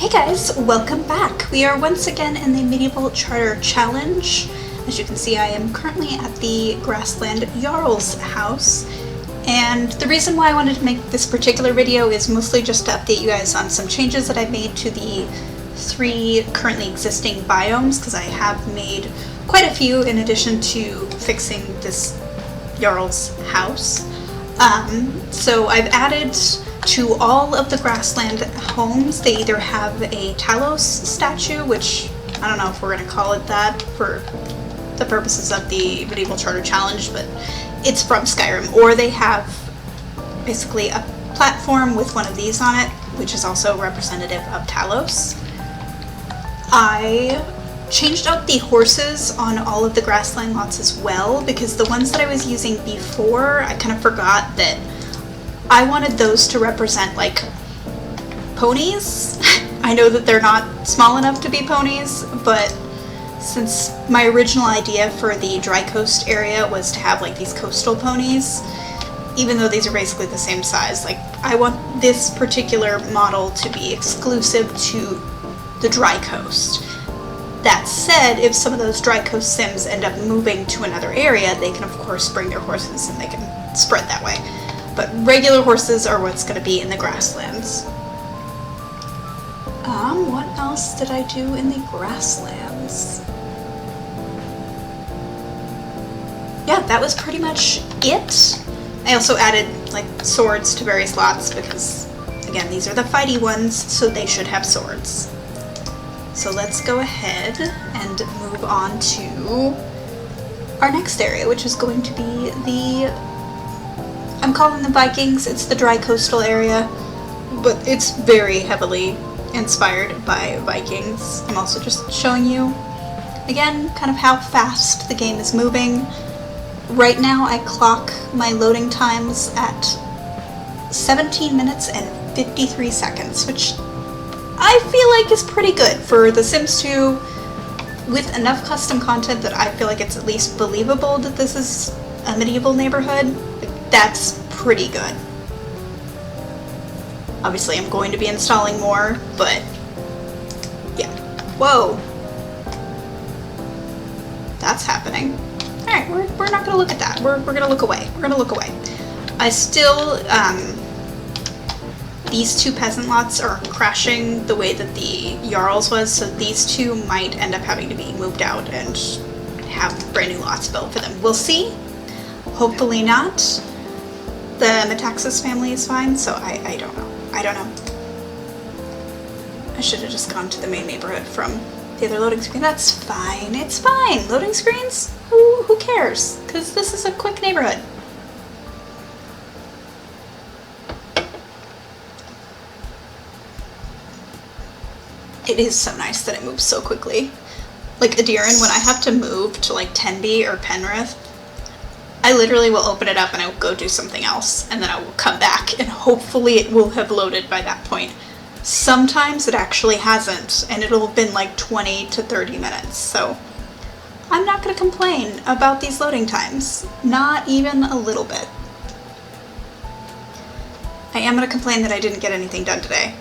Hey guys, welcome back. We are once again in the Medieval Charter Challenge. As you can see, I am currently at the Grassland Jarl's house. And the reason why I wanted to make this particular video is mostly just to update you guys on some changes that I made to the 3 currently existing biomes, because I have made quite a few in addition to fixing this Jarl's house. So I've added to all of the Grassland homes, they either have a Talos statue, which I don't know if we're going to call it that for the purposes of the Medieval Charter Challenge, but it's from Skyrim, or they have basically a platform with one of these on it, which is also representative of Talos. I changed out the horses on all of the Grassland lots as well, because the ones that I was using before, I kind of forgot that I wanted those to represent, like, ponies. I know that they're not small enough to be ponies, but since my original idea for the Dry Coast area was to have, like, these coastal ponies, even though these are basically the same size, like, I want this particular model to be exclusive to the Dry Coast. That said, if some of those Dry Coast Sims end up moving to another area, they can, of course, bring their horses and they can spread that way. But regular horses are what's going to be in the Grasslands. What else did I do in the Grasslands? Yeah, that was pretty much it. I also added, like, swords to various lots because, again, these are the fighty ones, so they should have swords. So let's go ahead and move on to our next area, which is going to be I'm calling them Vikings. It's the dry coastal area, but it's very heavily inspired by Vikings. I'm also just showing you, again, kind of how fast the game is moving. Right now I clock my loading times at 17 minutes and 53 seconds, which I feel like is pretty good for The Sims 2, with enough custom content that I feel like it's at least believable that this is a medieval neighborhood. That's pretty good. Obviously I'm going to be installing more, but yeah. Whoa! That's happening. Alright, we're not gonna look at that. We're gonna look away. We're gonna look away. I still, these 2 peasant lots are crashing the way that the Jarl's was, so these 2 might end up having to be moved out and have brand new lots built for them. We'll see. Hopefully not. The Metaxas family is fine, so I don't know. I don't know. I should have just gone to the main neighborhood from the other loading screen. That's fine. It's fine. Loading screens? Who cares? Because this is a quick neighborhood. It is so nice that it moves so quickly. Like Adiran, when I have to move to like Tenby or Penrith, I literally will open it up and I will go do something else, and then I will come back and hopefully it will have loaded by that point. Sometimes it actually hasn't, and it'll have been like 20 to 30 minutes, so I'm not going to complain about these loading times. Not even a little bit. I am going to complain that I didn't get anything done today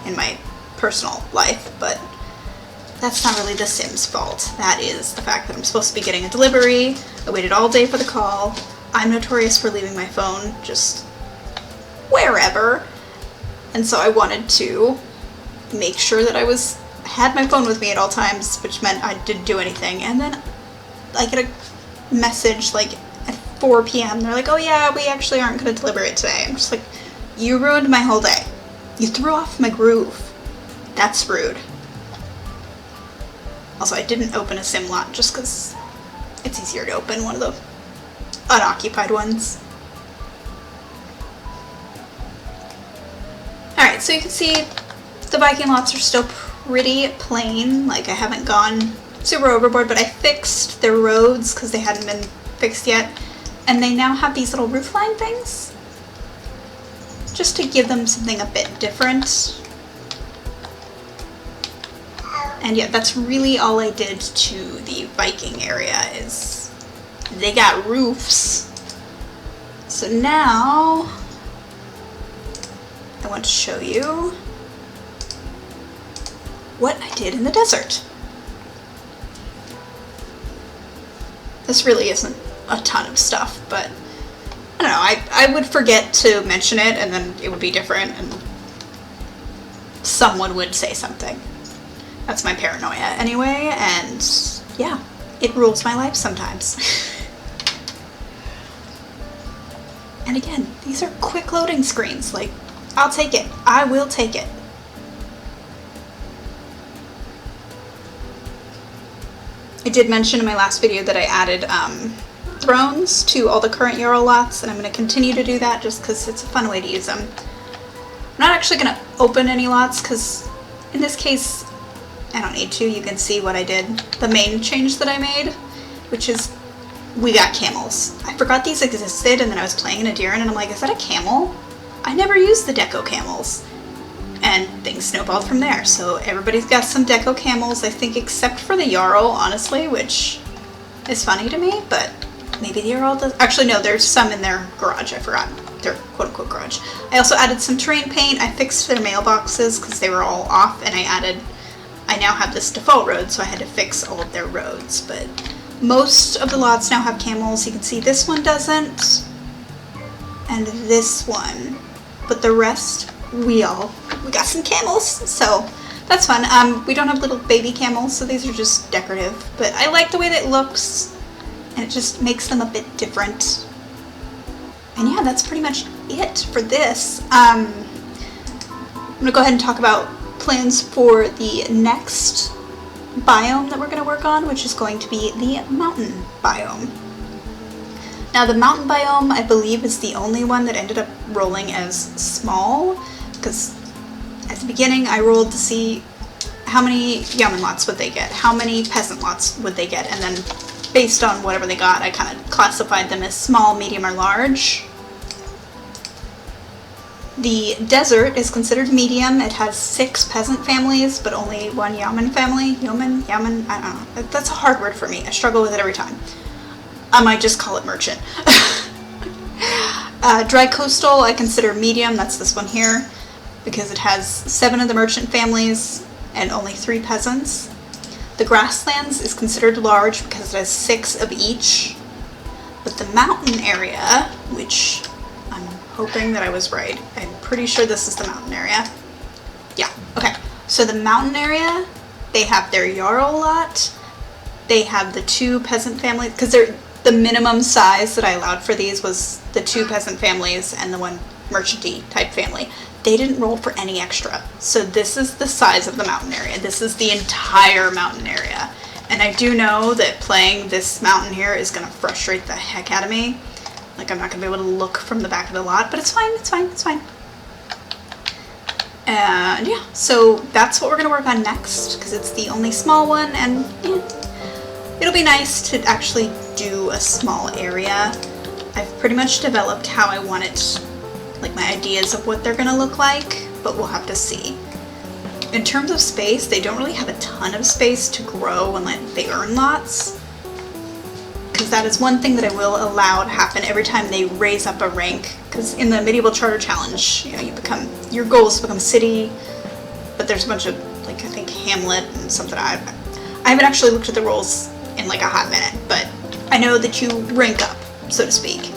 in my personal life, but that's not really the Sims' fault. That is the fact that I'm supposed to be getting a delivery. I waited all day for the call. I'm notorious for leaving my phone just wherever. And so I wanted to make sure that I had my phone with me at all times, which meant I didn't do anything. And then I get a message like at 4 p.m. They're like, oh yeah, we actually aren't going to deliver it today. I'm just like, you ruined my whole day. You threw off my groove. That's rude. Also, I didn't open a sim lot just because it's easier to open one of the unoccupied ones. Alright, so you can see the Viking lots are still pretty plain. Like, I haven't gone super overboard, but I fixed their roads because they hadn't been fixed yet. And they now have these little roofline things, just to give them something a bit different. And yeah, that's really all I did to the Viking area, is they got roofs. So now I want to show you what I did in the desert. This really isn't a ton of stuff, but I don't know, I would forget to mention it and then it would be different and someone would say something. That's my paranoia anyway, and yeah, it rules my life sometimes. And again, these are quick loading screens, like, I'll take it. I will take it. I did mention in my last video that I added thrones to all the current jarl lots, and I'm going to continue to do that just because it's a fun way to use them. I'm not actually going to open any lots because in this case I don't need to. You can see what I did, the main change that I made, which is we got camels. I forgot these existed, and then I was playing in a deer and I'm like, is that a camel? I never used the deco camels. And things snowballed from there. So everybody's got some deco camels, I think, except for the jarl, honestly, which is funny to me, but maybe the jarl does. Actually, no, there's some in their garage. I forgot. Their quote-unquote garage. I also added some terrain paint. I fixed their mailboxes because they were all off, and I now have this default road, so I had to fix all of their roads. But most of the lots now have camels. You can see this one doesn't, and this one, but the rest, we got some camels, so that's fun. We don't have little baby camels, so these are just decorative, but I like the way that it looks, and it just makes them a bit different. And yeah, that's pretty much it for this. I'm gonna go ahead and talk about plans for the next biome that we're going to work on, which is going to be the mountain biome. Now the mountain biome, I believe, is the only one that ended up rolling as small, because at the beginning I rolled to see how many yeoman lots would they get, how many peasant lots would they get, and then based on whatever they got, I kind of classified them as small, medium, or large. The desert is considered medium. It has 6 peasant families, but only 1 yeoman family. Yeoman, I don't know. That's a hard word for me. I struggle with it every time. I might just call it merchant. Dry coastal I consider medium. That's this one here, because it has 7 of the merchant families and only 3 peasants. The grasslands is considered large because it has 6 of each. But the mountain area, which I'm hoping that I was right. I'm pretty sure this is the mountain area. Yeah, okay. So the mountain area, they have their jarl lot. They have the 2 peasant families, because the minimum size that I allowed for these was the 2 peasant families and the 1 merchanty type family. They didn't roll for any extra. So this is the size of the mountain area. This is the entire mountain area. And I do know that playing this mountain here is going to frustrate the heck out of me. Like, I'm not going to be able to look from the back of the lot, but it's fine, it's fine, it's fine. And yeah, so that's what we're going to work on next, because it's the only small one, and yeah, it'll be nice to actually do a small area. I've pretty much developed how I want it, like my ideas of what they're going to look like, but we'll have to see. In terms of space, they don't really have a ton of space to grow and they earn lots, because that is one thing that I will allow to happen every time they raise up a rank. Because in the Medieval Charter Challenge, you know, your goal is to become city, but there's a bunch of, like, I think hamlet and something. I haven't actually looked at the rules in like a hot minute, but I know that you rank up, so to speak.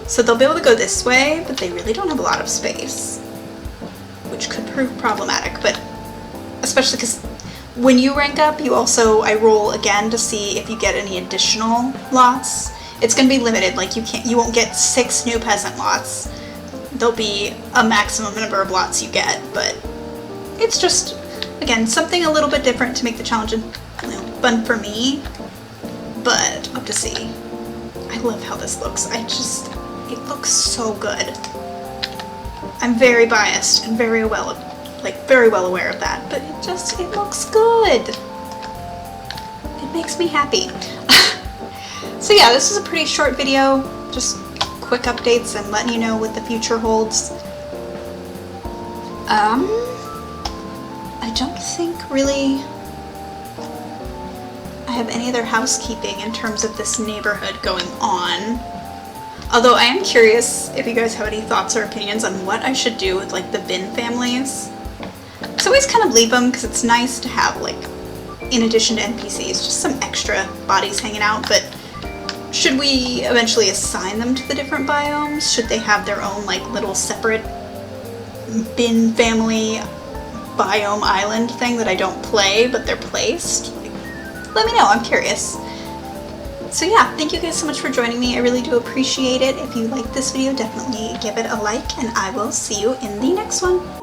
So they'll be able to go this way, but they really don't have a lot of space, which could prove problematic. But especially because when you rank up, I roll again to see if you get any additional lots. It's going to be limited. Like, you won't get 6 new peasant lots. There'll be a maximum number of lots you get, but it's just, again, something a little bit different to make the challenge, fun for me, but up to see. I love how this looks. It looks so good. I'm very biased and very well aware of that, but it looks good. It makes me happy. So yeah, this is a pretty short video, just quick updates and letting you know what the future holds. I don't think really I have any other housekeeping in terms of this neighborhood going on. Although I am curious if you guys have any thoughts or opinions on what I should do with, like, the bin families. So I always kind of leave them because it's nice to have, like, in addition to NPCs, just some extra bodies hanging out. But should we eventually assign them to the different biomes? Should they have their own, like, little separate bin family biome island thing that I don't play, but they're placed? Like, let me know, I'm curious. So yeah, thank you guys so much for joining me. I really do appreciate it. If you liked this video, definitely give it a like, and I will see you in the next one.